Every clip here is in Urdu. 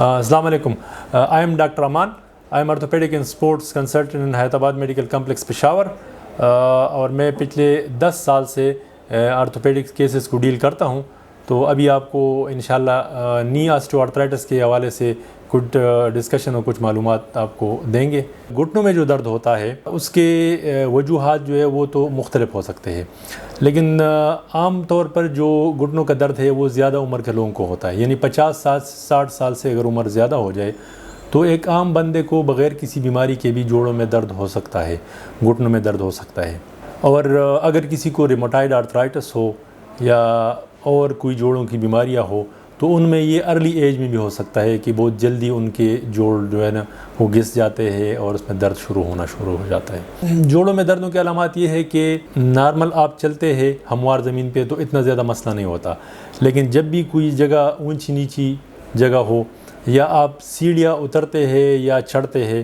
السلام علیکم. آئی ایم ڈاکٹر امان. I am orthopaedic and sports consultant in Hyderabad medical complex Peshawar, اور میں پچھلے 10 سال سے آرتھوپیڈک کیسز کو ڈیل کرتا ہوں. تو ابھی آپ کو انشاءاللہ نی آسٹو آرتھرائٹس کے حوالے سے کچھ ڈسکشن اور کچھ معلومات آپ کو دیں گے. گھٹنوں میں جو درد ہوتا ہے اس کے وجوہات جو ہے وہ تو مختلف ہو سکتے ہیں, لیکن عام طور پر جو گھٹنوں کا درد ہے وہ زیادہ عمر کے لوگوں کو ہوتا ہے. یعنی 50-60 سال سے اگر عمر زیادہ ہو جائے تو ایک عام بندے کو بغیر کسی بیماری کے بھی جوڑوں میں درد ہو سکتا ہے, گھٹنوں میں درد ہو سکتا ہے. اور اگر کسی کو ریموٹائڈ آرتھرائٹس ہو یا اور کوئی جوڑوں کی بیماریاں ہو تو ان میں یہ ارلی ایج میں بھی ہو سکتا ہے کہ بہت جلدی ان کے جوڑ جو ہے نا وہ گھس جاتے ہیں اور اس میں درد شروع ہو جاتا ہے. جوڑوں میں دردوں کے علامات یہ ہے کہ نارمل آپ چلتے ہیں ہموار زمین پہ تو اتنا زیادہ مسئلہ نہیں ہوتا, لیکن جب بھی کوئی جگہ اونچی نیچی جگہ ہو یا آپ سیڑھیاں اترتے ہیں یا چڑھتے ہیں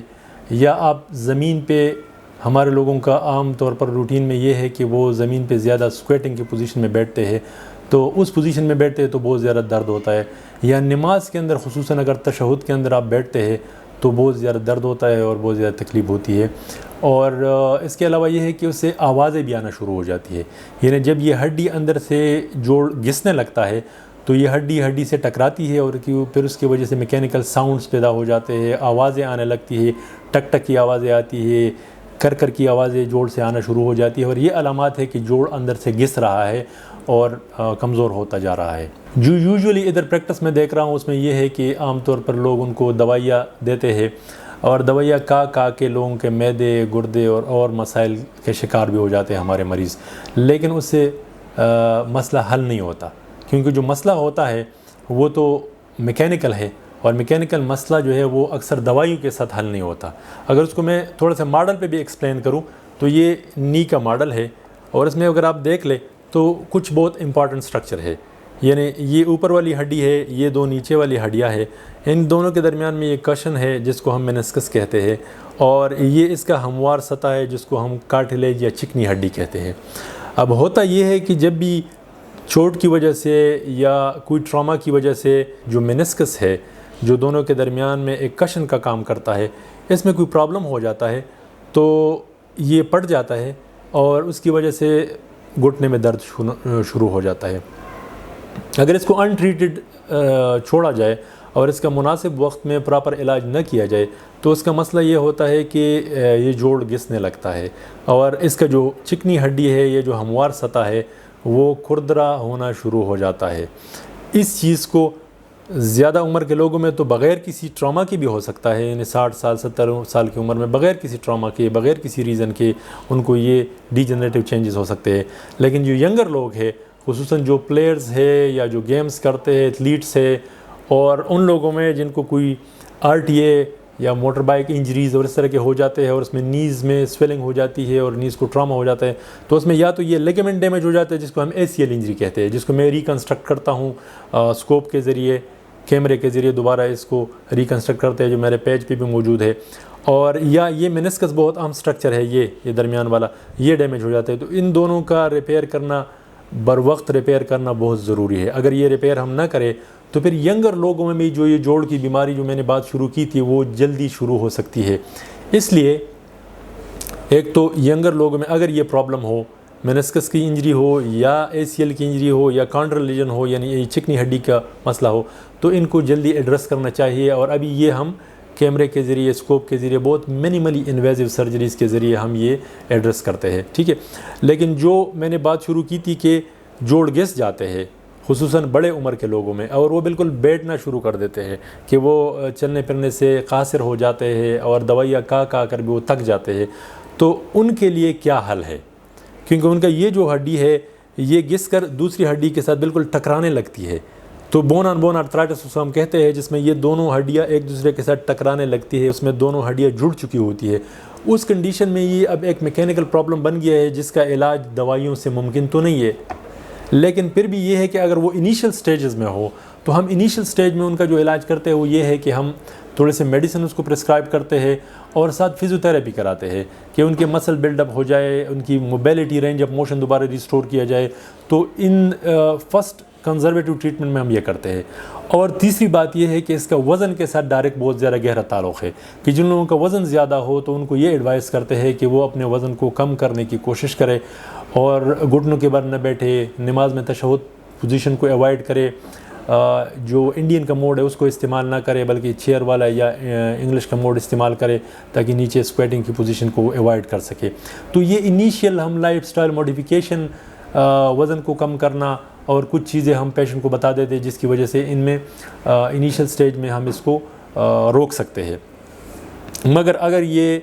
یا آپ زمین پہ, ہمارے لوگوں کا عام طور پر روٹین میں یہ ہے کہ وہ زمین پہ زیادہ سکویٹنگ کی پوزیشن میں بیٹھتے ہیں, تو اس پوزیشن میں بیٹھتے ہیں تو بہت زیادہ درد ہوتا ہے. یا نماز کے اندر خصوصاً اگر تشہد کے اندر آپ بیٹھتے ہیں تو بہت زیادہ درد ہوتا ہے اور بہت زیادہ تکلیف ہوتی ہے. اور اس کے علاوہ یہ ہے کہ اس سے آوازیں بھی آنا شروع ہو جاتی ہے. یعنی جب یہ ہڈی اندر سے جوڑ گھسنے لگتا ہے تو یہ ہڈی سے ٹکراتی ہے اور پھر اس کی وجہ سے میکینیکل ساؤنڈز پیدا ہو جاتے ہیں, آوازیں آنے لگتی ہے, ٹک ٹک کی آوازیں آتی ہے, کر کی آوازیں جوڑ سے آنا شروع ہو جاتی ہے. اور یہ علامات ہے کہ جوڑ اندر سے گھس رہا ہے اور کمزور ہوتا جا رہا ہے. جو یوزولی ادھر پریکٹس میں دیکھ رہا ہوں اس میں یہ ہے کہ عام طور پر لوگ ان کو دوائیاں دیتے ہیں اور دوائیاں کا کے لوگوں کے معدے, گردے اور مسائل کے شکار بھی ہو جاتے ہیں ہمارے مریض. لیکن اس سے مسئلہ حل نہیں ہوتا, کیونکہ جو مسئلہ ہوتا ہے وہ تو میکینیکل ہے, اور میکینیکل مسئلہ جو ہے وہ اکثر دوائیوں کے ساتھ حل نہیں ہوتا. اگر اس کو میں تھوڑا سا ماڈل پہ بھی ایکسپلین کروں تو یہ نی کا ماڈل ہے, اور اس میں اگر آپ دیکھ لیں تو کچھ بہت امپارٹنٹ سٹرکچر ہے. یعنی یہ اوپر والی ہڈی ہے, یہ دو نیچے والی ہڈیاں ہے, ان دونوں کے درمیان میں یہ کشن ہے جس کو ہم مینسکس کہتے ہیں, اور یہ اس کا ہموار سطح ہے جس کو ہم کارٹلیج یا چکنی ہڈی کہتے ہیں. اب ہوتا یہ ہے کہ جب بھی چوٹ کی وجہ سے یا کوئی ٹراما کی وجہ سے جو مینسکس ہے جو دونوں کے درمیان میں ایک کشن کا کام کرتا ہے, اس میں کوئی پرابلم ہو جاتا ہے تو یہ پٹ جاتا ہے اور اس کی وجہ سے گھٹنے میں درد شروع ہو جاتا ہے. اگر اس کو انٹریٹڈ چھوڑا جائے اور اس کا مناسب وقت میں پراپر علاج نہ کیا جائے تو اس کا مسئلہ یہ ہوتا ہے کہ یہ جوڑ گھسنے لگتا ہے اور اس کا جو چکنی ہڈی ہے, یہ جو ہموار سطح ہے وہ کھردرا ہونا شروع ہو جاتا ہے. اس چیز کو زیادہ عمر کے لوگوں میں تو بغیر کسی ٹراما کی بھی ہو سکتا ہے, یعنی 60 سال 70 سال کی عمر میں بغیر کسی ٹراما کے, بغیر کسی ریزن کے ان کو یہ ڈی جنریٹو چینجز ہو سکتے ہیں. لیکن جو ینگر لوگ ہیں, خصوصاً جو پلیئرز ہے یا جو گیمز کرتے ہیں, ایتھلیٹس ہے, اور ان لوگوں میں جن کو کوئی RTA یا موٹر بائک انجریز اور اس طرح کے ہو جاتے ہیں اور اس میں نیز میں سویلنگ ہو جاتی ہے اور نیز کو ٹراما ہو جاتا ہے, تو اس میں یا تو یہ لیگمنٹ ڈیمیج ہو جاتا ہے جس کو ہم ACL انجری کہتے ہیں, جس کو میں ریکنسٹرکٹ کرتا ہوں اسکوپ کے ذریعے, کیمرے کے ذریعے دوبارہ اس کو ریکنسٹرکٹ کرتے ہیں, جو میرے پیج پہ بھی موجود ہے. اور یا یہ مینسکس بہت عام سٹرکچر ہے, یہ درمیان والا یہ ڈیمیج ہو جاتا ہے. تو ان دونوں کا ریپیئر کرنا, بر وقت ریپیئر کرنا بہت ضروری ہے. اگر یہ ریپیئر ہم نہ کریں تو پھر ینگر لوگوں میں بھی جو یہ جوڑ کی بیماری جو میں نے بات شروع کی تھی وہ جلدی شروع ہو سکتی ہے. اس لیے ایک تو ینگر لوگوں میں اگر یہ پرابلم ہو, مینسکس کی انجری ہو یا ACL کی انجری ہو یا کانڈرل لیجن ہو, یعنی یہ چکنی ہڈی کا مسئلہ ہو, تو ان کو جلدی ایڈریس کرنا چاہیے. اور ابھی یہ ہم کیمرے کے ذریعے, اسکوپ کے ذریعے, بہت منیملی انویزو سرجریز کے ذریعے ہم یہ ایڈریس کرتے ہیں, ٹھیک ہے. لیکن جو میں نے بات شروع کی تھی کہ جوڑ گھس جاتے ہیں خصوصاً بڑے عمر کے لوگوں میں, اور وہ بالکل بیٹھنا شروع کر دیتے ہیں کہ وہ چلنے پھرنے سے قاصر ہو جاتے ہیں اور دوائیاں کا کر بھی وہ تھک جاتے ہیں, تو ان کے لیے کیا حل ہے؟ کیونکہ ان کا یہ جو ہڈی ہے یہ گھس کر دوسری ہڈی کے ساتھ بالکل ٹکرانے لگتی ہے. تو بون آن بون آرتھرائٹس اس کو ہم کہتے ہیں, جس میں یہ دونوں ہڈیاں ایک دوسرے کے ساتھ ٹکرانے لگتی ہے, اس میں دونوں ہڈیاں جڑ چکی ہوتی ہے. اس کنڈیشن میں یہ اب ایک میکینیکل پرابلم بن گیا ہے جس کا علاج دوائیوں سے ممکن تو نہیں ہے. لیکن پھر بھی یہ ہے کہ اگر وہ انیشل سٹیجز میں ہو تو ہم انیشل سٹیج میں ان کا جو علاج کرتے ہیں وہ یہ ہے کہ ہم تھوڑے سے میڈیسن اس کو پرسکرائب کرتے ہیں اور ساتھ فزیوتھیراپی کراتے ہیں کہ ان کے مسل بلڈ اپ ہو جائے, ان کی موبیلٹی, رینج آف موشن دوبارہ ریسٹور کیا جائے. تو ان فرسٹ کنزرویٹو ٹریٹمنٹ میں ہم یہ کرتے ہیں. اور تیسری بات یہ ہے کہ اس کا وزن کے ساتھ ڈائریکٹ بہت زیادہ گہرا تعلق ہے کہ جن لوگوں کا وزن زیادہ ہو تو ان کو یہ ایڈوائز کرتے ہیں کہ وہ اپنے وزن کو کم کرنے کی کوشش کرے اور گھٹنوں کے بل نہ بیٹھے, نماز میں تشہد پوزیشن کو ایوائڈ کرے, جو انڈین کا موڈ ہے اس کو استعمال نہ کرے بلکہ چیئر والا یا انگلش کا موڈ استعمال کرے تاکہ نیچے اسکویٹنگ کی پوزیشن کو ایوائڈ کر سکے. تو یہ انیشیل ہم لائف سٹائل موڈیفیکیشن, وزن کو کم کرنا اور کچھ چیزیں ہم پیشنٹ کو بتا دیتے ہیں جس کی وجہ سے ان میں انیشیل سٹیج میں ہم اس کو روک سکتے ہیں. مگر اگر یہ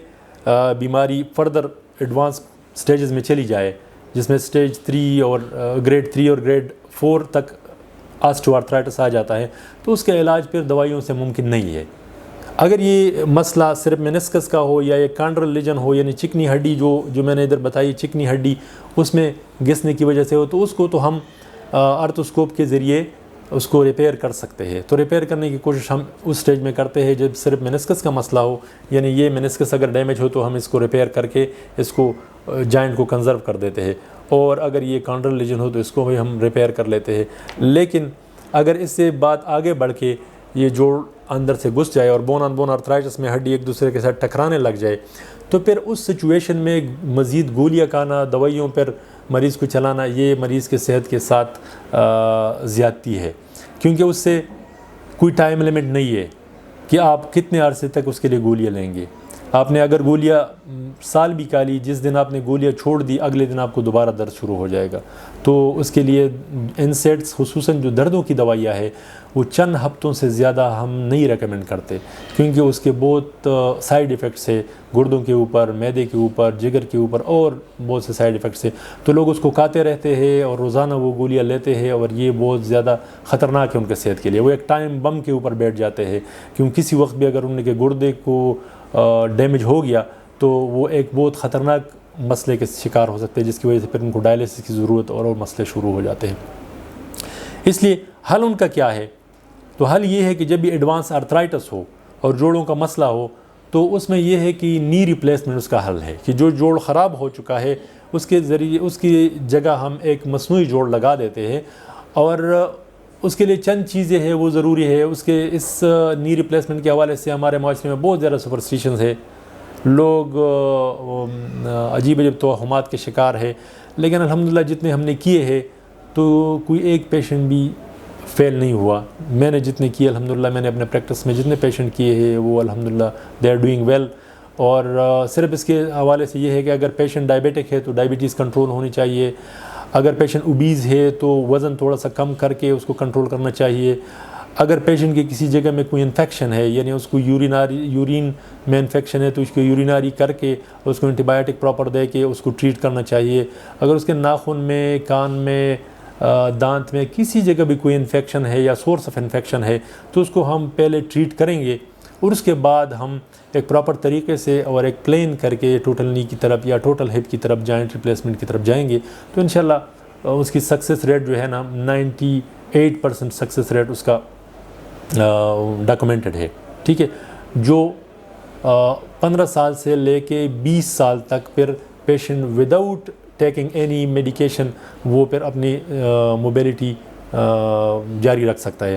بیماری فردر ایڈوانس سٹیجز میں چلی جائے جس میں سٹیج 3 اور گریڈ 3 اور گریڈ 4 تک آسٹو آرتھرائٹس آ جاتا ہے تو اس کا علاج پھر دوائیوں سے ممکن نہیں ہے. اگر یہ مسئلہ صرف مینسکس کا ہو یا ایک کانڈرل لیجن ہو یعنی چکنی ہڈی جو میں نے ادھر بتائی چکنی ہڈی اس میں گھسنے کی وجہ سے ہو تو اس کو تو ہم آرتھوسکوپ کے ذریعے اس کو ریپیئر کر سکتے ہیں. تو ریپیئر کرنے کی کوشش ہم اس سٹیج میں کرتے ہیں جب صرف مینسکس کا مسئلہ ہو, یعنی یہ مینسکس اگر ڈیمیج ہو تو ہم اس کو ریپیئر کر کے اس کو جوائنٹ کو کنزرو کر دیتے ہیں, اور اگر یہ کانڈرل لیجن ہو تو اس کو بھی ہم ریپیئر کر لیتے ہیں. لیکن اگر اس سے بات آگے بڑھ کے یہ جوڑ اندر سے گھس جائے اور بون آن بون آرتھرائٹس میں ہڈی ایک دوسرے کے ساتھ ٹکرانے لگ جائے تو پھر اس سچویشن میں مزید گولیاں کھانا, دوائیوں پر مریض کو چلانا یہ مریض کے صحت کے ساتھ زیادتی ہے, کیونکہ اس سے کوئی ٹائم لیمٹ نہیں ہے کہ آپ کتنے عرصے تک اس کے لیے گولیاں لیں گے. آپ نے اگر گولیاں سال بھی کھا لی, جس دن آپ نے گولیاں چھوڑ دی اگلے دن آپ کو دوبارہ درد شروع ہو جائے گا. تو اس کے لیے انسیڈس خصوصاً جو دردوں کی دوائیاں ہے وہ چند ہفتوں سے زیادہ ہم نہیں ریکمینڈ کرتے کیونکہ اس کے بہت سائیڈ ایفیکٹس ہے گردوں کے اوپر, معدے کے اوپر, جگر کے اوپر اور بہت سے سائیڈ ایفیکٹس ہیں. تو لوگ اس کو کھاتے رہتے ہیں اور روزانہ وہ گولیاں لیتے ہیں اور یہ بہت زیادہ خطرناک ہے ان کے صحت کے لیے. وہ ایک ٹائم بم کے اوپر بیٹھ جاتے ہیں کیونکہ کسی وقت بھی اگر ان کے گردے کو ڈیمیج ہو گیا تو وہ ایک بہت خطرناک مسئلے کے شکار ہو سکتے ہیں جس کی وجہ سے پھر ان کو ڈائلیسس کی ضرورت اور مسئلے شروع ہو جاتے ہیں. اس لیے حل ان کا کیا ہے؟ تو حل یہ ہے کہ جب بھی ایڈوانس آرتھرائٹس ہو اور جوڑوں کا مسئلہ ہو تو اس میں یہ ہے کہ نی ریپلیسمنٹ اس کا حل ہے کہ جو جوڑ خراب ہو چکا ہے اس کے ذریعے اس کی جگہ ہم ایک مصنوعی جوڑ لگا دیتے ہیں. اور اس کے لیے چند چیزیں ہیں وہ ضروری ہے. اس نی ریپلیسمنٹ کے حوالے سے ہمارے معاشرے میں بہت زیادہ سپرسٹیشنز ہے, لوگ عجیب عجیب توہمات کے شکار ہے, لیکن الحمدللہ جتنے ہم نے کیے ہیں تو کوئی ایک پیشنٹ بھی فیل نہیں ہوا. میں نے جتنے کیے الحمدللہ, میں نے اپنے پریکٹس میں جتنے پیشنٹ کیے ہیں وہ الحمدللہ دے آر ڈوئنگ ویل. اور صرف اس کے حوالے سے یہ ہے کہ اگر پیشنٹ ڈائبیٹک ہے تو ڈائبٹیز کنٹرول ہونی چاہیے, اگر پیشنٹ اوبیز ہے تو وزن تھوڑا سا کم کر کے اس کو کنٹرول کرنا چاہیے, اگر پیشنٹ کی کسی جگہ میں کوئی انفیکشن ہے یعنی اس کو یورین میں انفیکشن ہے تو اس کو یوریناری کر کے اس کو اینٹی بائیوٹک پراپر دے کے اس کو ٹریٹ کرنا چاہیے. اگر اس کے ناخن میں, کان میں, دانت میں کسی جگہ بھی کوئی انفیکشن ہے یا سورس آف انفیکشن ہے تو اس کو ہم پہلے ٹریٹ کریں گے اور اس کے بعد ہم ایک پراپر طریقے سے اور ایک پلین کر کے ٹوٹل نی کی طرف یا ٹوٹل ہپ کی طرف جوائنٹ ریپلیسمنٹ کی طرف جائیں گے. تو انشاءاللہ اس کی سکسیس ریٹ جو ہے نا 98% سکسیس ریٹ اس کا ڈاکومنٹڈ ہے. ٹھیک ہے, جو 15 سال سے لے کے 20 سال تک پھر patient without taking any medication وہ پھر اپنی موبیلٹی جاری رکھ سکتا ہے.